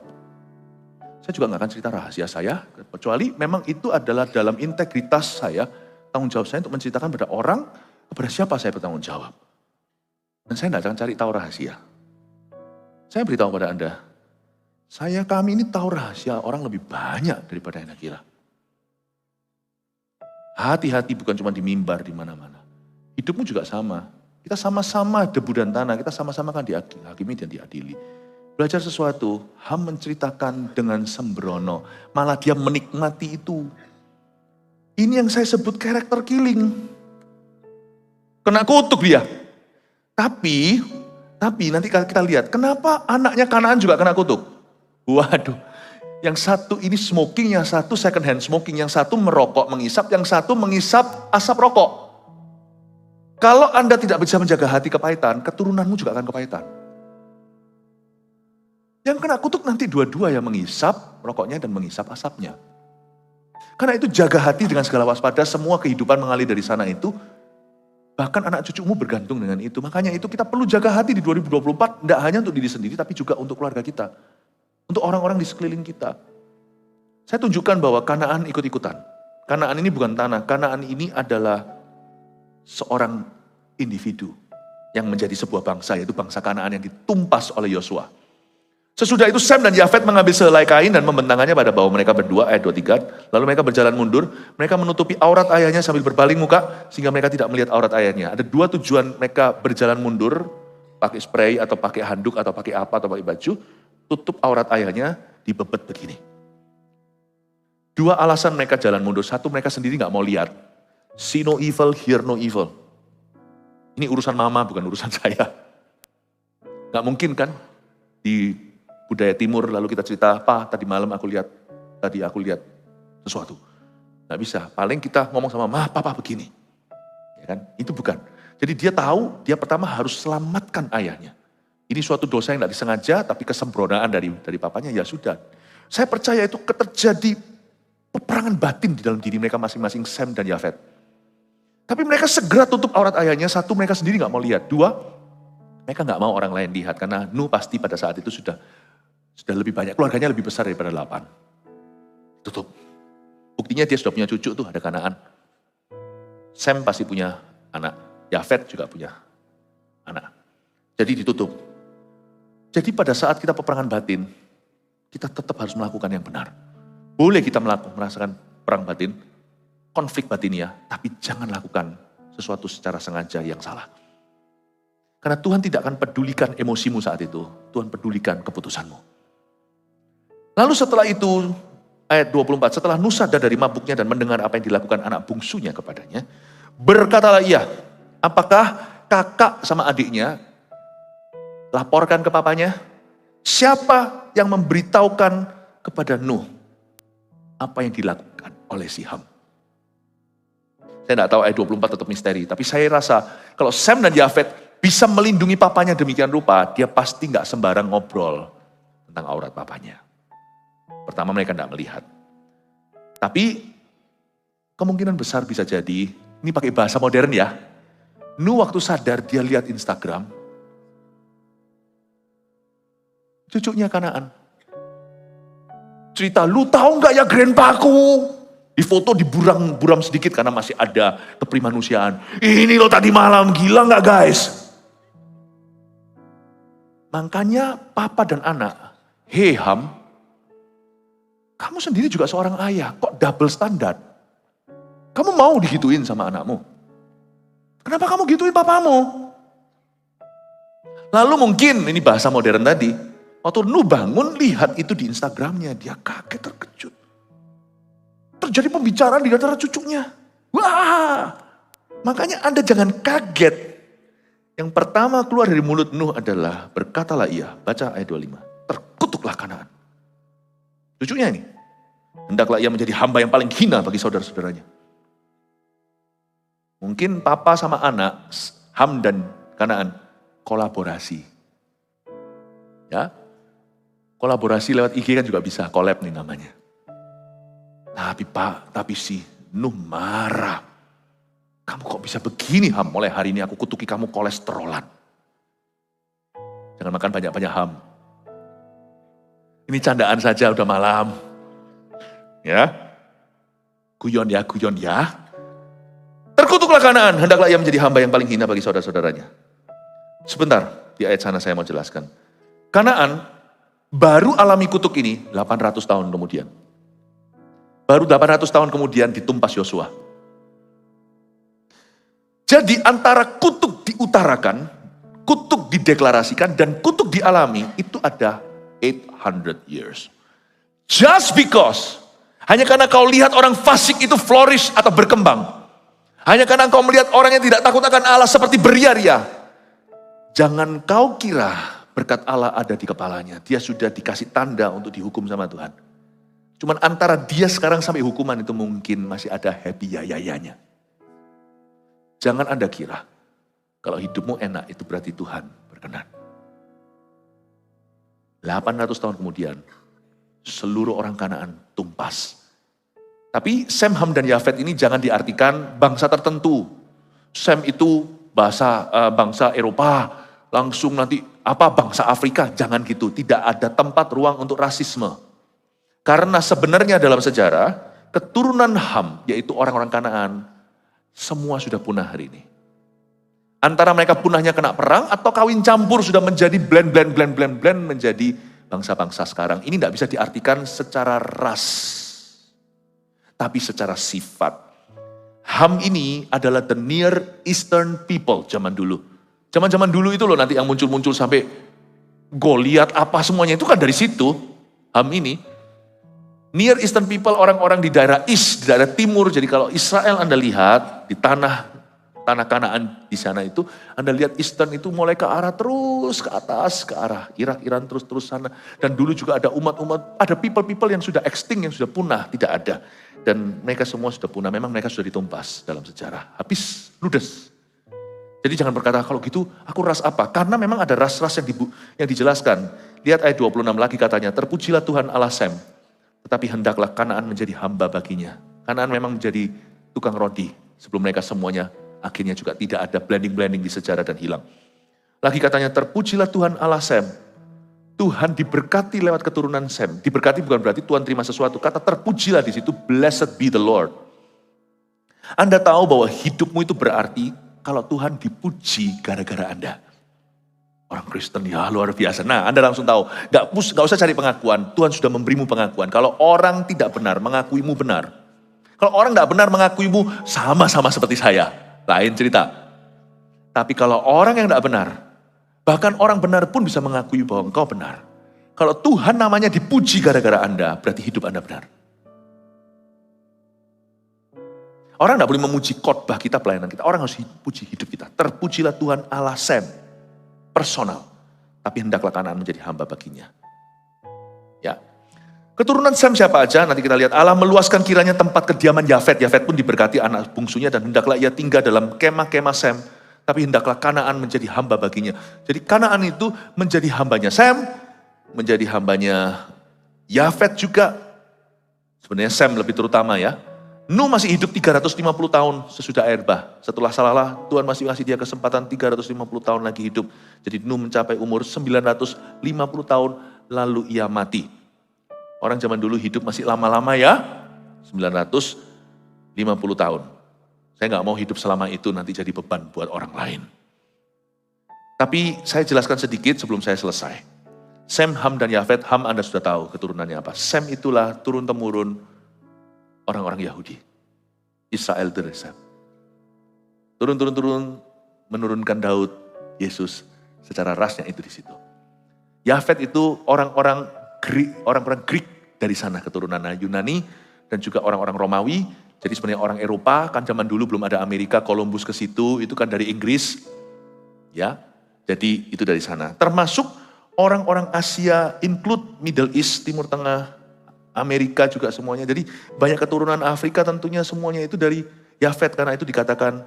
Speaker 1: Saya juga nggak akan cerita rahasia saya, kecuali memang itu adalah dalam integritas saya, tanggung jawab saya untuk menceritakan pada orang, kepada siapa saya bertanggung jawab. Dan saya tidak akan cari tahu rahasia. Saya beritahu pada Anda, kami ini tahu rahasia orang lebih banyak daripada yang Anda kira. Hati-hati bukan cuma di mimbar, di mana-mana. Hidupmu juga sama. Kita sama-sama debu dan tanah, kita sama-sama kan dihakimi dan diadili. Belajar sesuatu, Ham menceritakan dengan sembrono. Malah dia menikmati itu. Ini yang saya sebut character killing. Kena kutuk dia. Tapi nanti kita lihat, kenapa anaknya Kanaan juga kena kutuk? Waduh, yang satu ini smoking, yang satu second hand smoking, yang satu merokok, mengisap, yang satu mengisap asap rokok. Kalau Anda tidak bisa menjaga hati kepahitan, keturunanmu juga akan kepahitan. Yang kena kutuk nanti dua-dua yang mengisap rokoknya dan mengisap asapnya. Karena itu jaga hati dengan segala waspada, semua kehidupan mengalir dari sana itu. Bahkan anak cucumu bergantung dengan itu. Makanya itu kita perlu jaga hati di 2024, tidak hanya untuk diri sendiri, tapi juga untuk keluarga kita. Untuk orang-orang di sekeliling kita. Saya tunjukkan bahwa Kanaan ikut-ikutan. Kanaan ini bukan tanah, Kanaan ini adalah seorang individu yang menjadi sebuah bangsa, yaitu bangsa Kanaan yang ditumpas oleh Yosua. Sesudah itu Sem dan Yafet mengambil sehelai kain dan membentangkannya pada bahu mereka berdua, ayat 23. Lalu mereka berjalan mundur, mereka menutupi aurat ayahnya sambil berpaling muka, sehingga mereka tidak melihat aurat ayahnya. Ada dua tujuan mereka berjalan mundur, pakai spray atau pakai handuk atau pakai apa atau pakai baju. tutup aurat ayahnya, dibebet begini. Dua alasan mereka jalan mundur. Satu, mereka sendiri gak mau lihat. See no evil, hear no evil. Ini urusan mama, bukan urusan saya. Gak mungkin kan, di budaya timur lalu kita cerita, "Pa, tadi malam aku lihat sesuatu." Gak bisa, paling kita ngomong sama, "Ma, papa begini." Ya kan? Itu bukan. Jadi dia tahu, dia pertama harus selamatkan ayahnya. Ini suatu dosa yang gak disengaja, tapi kesembronaan dari papanya, ya sudah. Saya percaya itu terjadi peperangan batin di dalam diri mereka masing-masing, Sem dan Yafet. Tapi mereka segera tutup aurat ayahnya. Satu, mereka sendiri gak mau lihat. Dua, mereka gak mau orang lain lihat. Karena Nuh pasti pada saat itu sudah lebih banyak. Keluarganya lebih besar daripada 8. Tutup. Buktinya dia sudah punya cucu tuh, ada Kanaan. Sem pasti punya anak. Yafet juga punya anak. Jadi ditutup. Jadi pada saat kita peperangan batin, kita tetap harus melakukan yang benar. Boleh kita merasakan perang batin, konflik batinia, tapi jangan lakukan sesuatu secara sengaja yang salah. Karena Tuhan tidak akan pedulikan emosimu saat itu, Tuhan pedulikan keputusanmu. Lalu setelah itu, ayat 24, setelah Nuh sadar dari mabuknya dan mendengar apa yang dilakukan anak bungsunya kepadanya, berkatalah ia, apakah kakak sama adiknya laporkan ke papanya? Siapa yang memberitahukan kepada Nuh apa yang dilakukan oleh si Ham? Saya tidak tahu ayat 24 tetap misteri, tapi saya rasa kalau Sem dan Yafet bisa melindungi papanya demikian rupa, dia pasti nggak sembarang ngobrol tentang aurat papanya. Pertama, mereka tidak melihat. Tapi kemungkinan besar bisa jadi, ini pakai bahasa modern ya, Nuh waktu sadar dia lihat Instagram, cucunya Kanaan. Cerita, "Lu tahu nggak ya grandpaku?" Di foto buram sedikit karena masih ada keprimanusiaan. "Ini lo tadi malam, gila nggak guys?" Makanya papa dan anak, "Hei Ham, kamu sendiri juga seorang ayah, kok double standar? Kamu mau digituin sama anakmu? Kenapa kamu gituin papamu?" Lalu mungkin, ini bahasa modern tadi, waktu Nuh bangun, lihat itu di Instagramnya, dia kaget terkejut. Terjadi pembicaraan di antara cucunya. Wah, makanya Anda jangan kaget. Yang pertama keluar dari mulut Nuh adalah, berkatalah ia, baca ayat 25, terkutuklah Kanaan. Cucunya ini, hendaklah ia menjadi hamba yang paling hina bagi saudara-saudaranya. Mungkin papa sama anak, Ham dan Kanaan, kolaborasi. Ya, kolaborasi lewat IG kan juga bisa, collab nih namanya. Tapi si Nuh marah. "Kamu kok bisa begini Ham? Mulai hari ini aku kutuki kamu kolesterolan. Jangan makan banyak-banyak Ham." Ini candaan saja, udah malam. Ya, guyon ya. Terkutuklah Kanaan, hendaklah ia menjadi hamba yang paling hina bagi saudara-saudaranya. Sebentar, di ayat sana saya mau jelaskan. Kanaan baru alami kutuk ini 800 tahun kemudian. Baru 800 tahun kemudian ditumpas Yosua. Jadi antara kutuk diutarakan, kutuk dideklarasikan, dan kutuk dialami, itu ada 800 years. Just because, hanya karena kau lihat orang fasik itu flourish atau berkembang, hanya karena kau melihat orang yang tidak takut akan Allah seperti beria-ria, jangan kau kira berkat Allah ada di kepalanya. Dia sudah dikasih tanda untuk dihukum sama Tuhan. Cuman antara dia sekarang sampai hukuman itu mungkin masih ada happy ya-ya-nya. Jangan Anda kira kalau hidupmu enak itu berarti Tuhan berkenan. 800 tahun kemudian seluruh orang Kanaan tumpas. Tapi Sem, Ham, dan Yafet ini jangan diartikan bangsa tertentu. Sem itu bangsa Eropa, langsung nanti bangsa Afrika, jangan gitu. Tidak ada tempat ruang untuk rasisme. Karena sebenarnya dalam sejarah, keturunan Ham, yaitu orang-orang Kanaan, semua sudah punah hari ini. Antara mereka punahnya kena perang, atau kawin campur sudah menjadi blend menjadi bangsa-bangsa sekarang. Ini tidak bisa diartikan secara ras, tapi secara sifat. Ham ini adalah the Near Eastern people zaman dulu. Zaman-zaman dulu itu loh nanti yang muncul-muncul sampai Goliat apa semuanya itu kan dari situ. Ham ini. Near Eastern people, orang-orang di daerah East, di daerah timur. Jadi kalau Israel Anda lihat di tanah Kanaan di sana itu, Anda lihat Eastern itu mulai ke arah terus ke atas, ke arah Irak, Iran terus sana. Dan dulu juga ada umat-umat, ada people-people yang sudah extinct, yang sudah punah, tidak ada. Dan mereka semua sudah punah, memang mereka sudah ditumpas dalam sejarah. Habis, ludes. Jadi jangan berkata, kalau gitu aku ras apa? Karena memang ada ras-ras yang dijelaskan. Lihat ayat 26 lagi katanya, terpujilah Tuhan Allah Sem, tetapi hendaklah Kanaan menjadi hamba baginya. Kanaan memang menjadi tukang roti, sebelum mereka semuanya akhirnya juga tidak ada blending-blending di sejarah dan hilang. Lagi katanya, terpujilah Tuhan Allah Sem. Tuhan diberkati lewat keturunan Sem. Diberkati bukan berarti Tuhan terima sesuatu. Kata terpujilah di situ, blessed be the Lord. Anda tahu bahwa hidupmu itu berarti kalau Tuhan dipuji gara-gara Anda. Orang Kristen ya luar biasa. Nah, Anda langsung tahu, gak usah cari pengakuan. Tuhan sudah memberimu pengakuan. Kalau orang tidak benar, mengakuimu benar. Kalau orang gak benar mengakuimu, sama-sama seperti saya. Lain cerita. Tapi kalau orang yang tidak benar, bahkan orang benar pun bisa mengakui bahwa engkau benar. Kalau Tuhan namanya dipuji gara-gara Anda, berarti hidup Anda benar. Orang tidak boleh memuji khotbah kita, pelayanan kita. Orang harus puji hidup kita. Terpujilah Tuhan Allah Sem. Personal. Tapi hendaklah Kanaan menjadi hamba baginya. Ya. Keturunan Sem siapa aja? Nanti kita lihat. Allah meluaskan kiranya tempat kediaman Yafet. Yafet pun diberkati anak bungsunya dan hendaklah ia tinggal dalam kemah-kemah Sem. Tapi hendaklah Kanaan menjadi hamba baginya. Jadi Kanaan itu menjadi hambanya Sem, menjadi hambanya Yafet juga. Sebenarnya Sem lebih terutama ya. Nuh masih hidup 350 tahun sesudah air bah. Setelah salah, Tuhan masih kasih dia kesempatan 350 tahun lagi hidup. Jadi Nuh mencapai umur 950 tahun lalu ia mati. Orang zaman dulu hidup masih lama-lama ya, 950 tahun. Saya nggak mau hidup selama itu nanti jadi beban buat orang lain. Tapi saya jelaskan sedikit sebelum saya selesai. Sem, Ham, dan Yafet. Ham Anda sudah tahu keturunannya apa. Sem itulah turun-temurun orang-orang Yahudi. Israel dari Sem. Turun-turun menurunkan Daud, Yesus secara rasnya itu di situ. Yafet itu orang-orang Greek dari sana keturunan Yunani dan juga orang-orang Romawi. Jadi sebenarnya orang Eropa, kan zaman dulu belum ada Amerika, Columbus ke situ, itu kan dari Inggris. Ya, jadi itu dari sana. Termasuk orang-orang Asia, include Middle East, Timur Tengah, Amerika juga semuanya. Jadi banyak keturunan Afrika tentunya semuanya itu dari Yafet. Karena itu dikatakan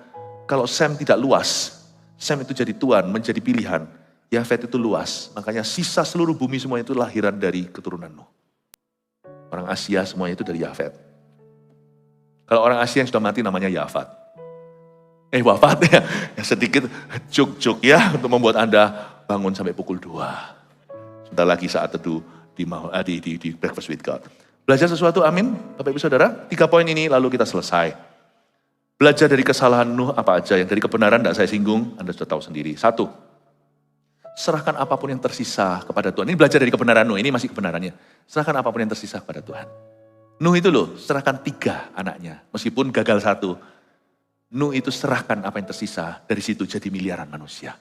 Speaker 1: kalau Sem tidak luas, Sem itu jadi tuan, menjadi pilihan. Yafet itu luas, makanya sisa seluruh bumi semuanya itu lahiran dari keturunan Nuh. Orang Asia semuanya itu dari Yafet. Kalau orang Asia yang sudah mati namanya Yafat. Wafat ya, sedikit juk-juk ya untuk membuat Anda bangun sampai pukul 2. Sebentar lagi saat teduh di Breakfast with God. Belajar sesuatu, amin. Bapak Ibu Saudara, 3 poin ini lalu kita selesai. Belajar dari kesalahan Nuh apa aja, yang dari kebenaran tidak saya singgung, Anda sudah tahu sendiri. 1, serahkan apapun yang tersisa kepada Tuhan. Ini belajar dari kebenaran Nuh, ini masih kebenarannya. Serahkan apapun yang tersisa kepada Tuhan. Nuh itu loh, serahkan 3 anaknya. Meskipun gagal 1. Nuh itu serahkan apa yang tersisa, dari situ jadi miliaran manusia.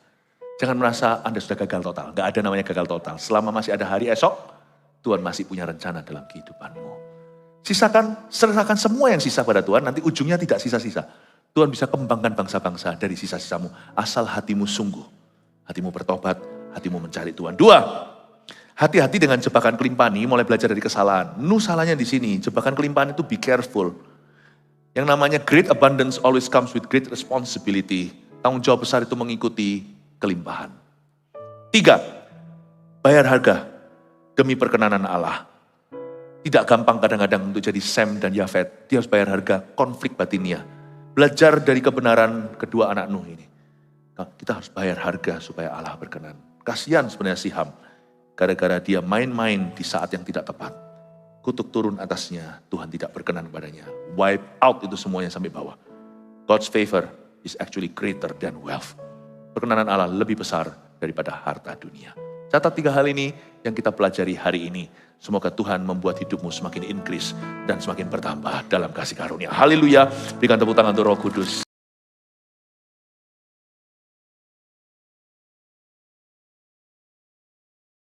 Speaker 1: Jangan merasa Anda sudah gagal total. Gak ada namanya gagal total. Selama masih ada hari esok, Tuhan masih punya rencana dalam kehidupanmu. Serahkan semua yang sisa pada Tuhan, nanti ujungnya tidak sisa-sisa. Tuhan bisa kembangkan bangsa-bangsa dari sisa-sisamu. Asal hatimu sungguh. Hatimu bertobat, hatimu mencari Tuhan. 2, hati-hati dengan jebakan kelimpahan ini, mulai belajar dari kesalahan. Nuh salahnya di sini, jebakan kelimpahan itu be careful. Yang namanya great abundance always comes with great responsibility. Tanggung jawab besar itu mengikuti kelimpahan. 3, bayar harga demi perkenanan Allah. Tidak gampang kadang-kadang untuk jadi Sem dan Yafet. Dia harus bayar harga konflik batinnya. Belajar dari kebenaran kedua anak Nuh ini. Kita harus bayar harga supaya Allah berkenan. Kasihan sebenarnya si Ham. Gara-gara dia main-main di saat yang tidak tepat. Kutuk turun atasnya, Tuhan tidak berkenan padanya. Wipe out itu semuanya sampai bawah. God's favor is actually greater than wealth. Perkenanan Allah lebih besar daripada harta dunia. Catat 3 hal ini yang kita pelajari hari ini. Semoga Tuhan membuat hidupmu semakin increase dan semakin bertambah dalam kasih karunia. Haleluya, berikan tepuk tangan untuk Roh Kudus.